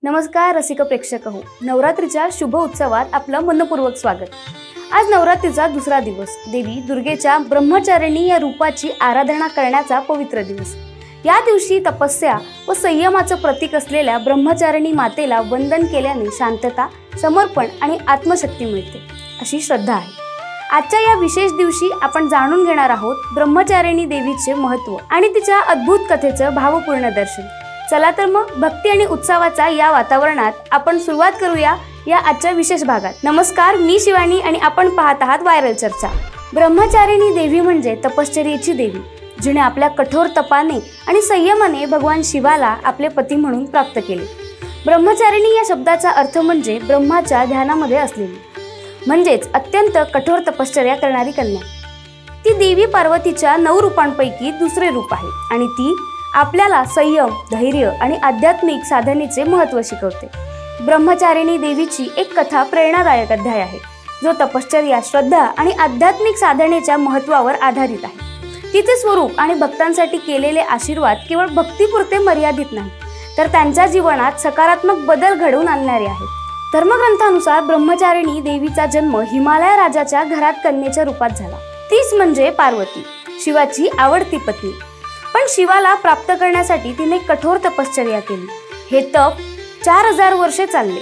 नमस्कार रसिक प्रेक्षक हो, नवरात्रीच्या शुभ उत्सवात आपलं मनपूर्वक स्वागत। आज नवरात्रीचा दुसरा दिवस, देवी दुर्गेच्या ब्रह्मचारिणी या रूपाची आराधना करण्याचा पवित्र दिवस। या दिवशी तपस्या व संयमाचं प्रतीक असलेल्या ब्रह्मचारिणी मातेला वंदन केल्याने शांतता, समर्पण आणि आत्मशक्ती मिळते अशी श्रद्धा आहे। आजच्या या विशेष दिवशी आपण जाणून घेणार आहोत ब्रह्मचारिणी देवीचे महत्त्व आणि तिच्या अद्भुत कथेचं भावपूर्ण दर्शन। चला तर मग भक्ती आणि उत्सवाचा या वातावरणात आपण सुरुवात करूया या आजच्या विशेष भागात। नमस्कार, मी शिवानी आणि आपण पाहत आहात व्हायरल चर्चा। ब्रह्मचारिणी देवी म्हणजे तपश्चर्येची देवी, जिने आपल्या कठोर तपाने आणि संयमाने भगवान शिवाला आपले पती म्हणून प्राप्त केले। ब्रह्मचारिणी या शब्दाचा अर्थ म्हणजे ब्रह्माच्या ध्यानामध्ये असलेली, म्हणजेच अत्यंत कठोर तपश्चर्या करणारी कन्या। ती देवी पार्वतीच्या 9 रूपांपैकी दुसरे रूप आहे आणि ती आपल्याला संयम, धैर्य आणि आध्यात्मिक साधनेचे महत्त्व शिकवते। ब्रह्मचारिणी देवीची एक कथा प्रेरणादायक अध्याय आहे, जो तपश्चर्या, श्रद्धा आणि आध्यात्मिक साधनेच्या महत्त्वावर आधारित आहे। तिचे स्वरूप आणि भक्तांसाठी केलेले आशीर्वाद केवळ भक्तीपुरते मर्यादित नाही, तर त्यांच्या जीवनात सकारात्मक बदल घडवून आणणारे आहेत। धर्मग्रंथानुसार ब्रह्मचारिणी देवीचा जन्म हिमालय राजाच्या घरात कन्येच्या रूपात झाला। तीच म्हणजे पार्वती, शिवाची आवडती पत्नी। पण शिवाला प्राप्त करण्यासाठी तिने कठोर तपश्चर्या केली। हे तप 4000 वर्षे चालले।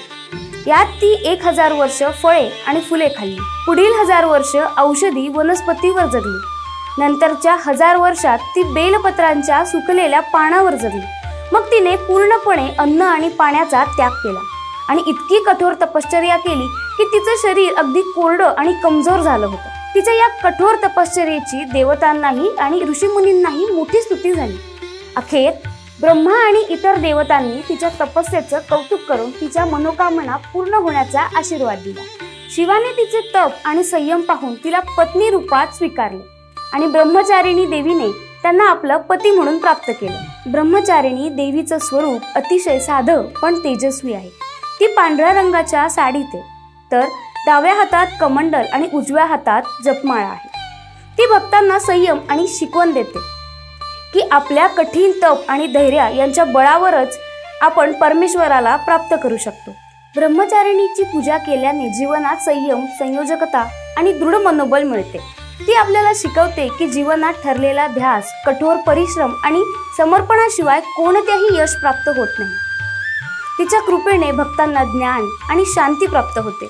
यात ती 1000 वर्ष फळे आणि फुले खाल्ली। पुढील 1000 वर्ष औषधी वनस्पतीवर जगली। नंतरच्या 1000 वर्षात ती बेलपत्रांच्या सुकलेल्या पानावर जगली। मग तिने पूर्णपणे अन्न आणि पाण्याचा त्याग केला आणि इतकी कठोर तपश्चर्या केली की तिचे शरीर अगदी कोरडं आणि कमजोर झालं होतं। तिच्या या कठोर तपश्चर्येची देवतांनाही आणि ऋषीमुनींनाही मोठी स्तुती झाली। अखेर ब्रह्मा आणि इतर देवतांनी तिच्या तपस्येचं कौतुक करून तिच्या मनोकामना पूर्ण होण्याचा आशीर्वाद दिला। शिवाने तिचे तप आणि संयम पाहून तिला पत्नी रूपात स्वीकारले आणि ब्रह्मचारिणी देवीने त्यांना आपलं पती म्हणून प्राप्त केलं। ब्रह्मचारिणी देवीचं स्वरूप अतिशय साधं पण तेजस्वी आहे। ती पांढऱ्या रंगाच्या साडीत आहे, तर डाव्या हातात कमंडल आणि उजव्या हातात जपमाळा आहे। ती भक्तांना संयम आणि शिकवण देते की आपल्या कठीण तप आणि धैर्य यांच्या बळावरच आपण परमेश्वराला प्राप्त करू शकतो। ब्रह्मचारिणीची पूजा केल्याने जीवनात संयम, संयोजकता आणि दृढ मनोबल मिळते। ती आपल्याला शिकवते की जीवनात ठरलेला ध्यास, कठोर परिश्रम आणि समर्पणाशिवाय कोणत्याही यश प्राप्त होत नाही। तिच्या कृपेने भक्तांना ज्ञान आणि शांती प्राप्त होते।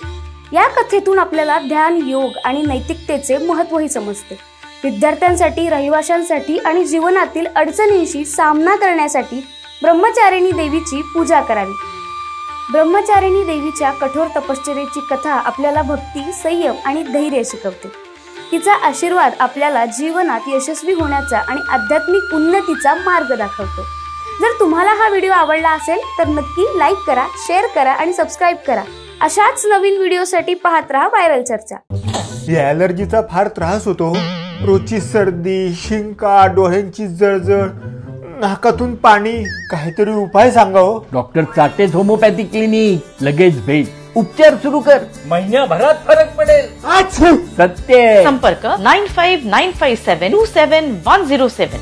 या कथेतून आपल्याला ध्यान, योग आणि नैतिकतेचे महत्त्वही समजते। विद्यार्थ्यांसाठी, रहिवाशांसाठी आणि जीवनातील अडचणींशी सामना करण्यासाठी ब्रह्मचारिणी देवीची पूजा करावी। ब्रह्मचारिणी देवीच्या कठोर तपश्चर्येची कथा आपल्याला भक्ती, संयम आणि धैर्य शिकवते। तिचा आशीर्वाद आपल्याला जीवनात यशस्वी होण्याचा आणि आध्यात्मिक उन्नतीचा मार्ग दाखवतो। जर तुम्हाला हा व्हिडिओ आवडला असेल तर नक्की लाईक करा, शेअर करा आणि सबस्क्राईब करा। अशाच नवीन व्हिडिओसाठी पाहत राहा व्हायरल चर्चा। या ॲलर्जीचा फार त्रास होतो। रोजची सर्दी, शिंका, डोळ्यांची जळजळ, नाकातून पाणी, काहीतरी उपाय सांगा हो। डॉक्टर चाटेज होमिओपॅथी क्लिनिक, लगेच भेट, उपचार सुरू कर, महिन्याभरात फरक पडेल। सत्य। संपर्क 9595727107।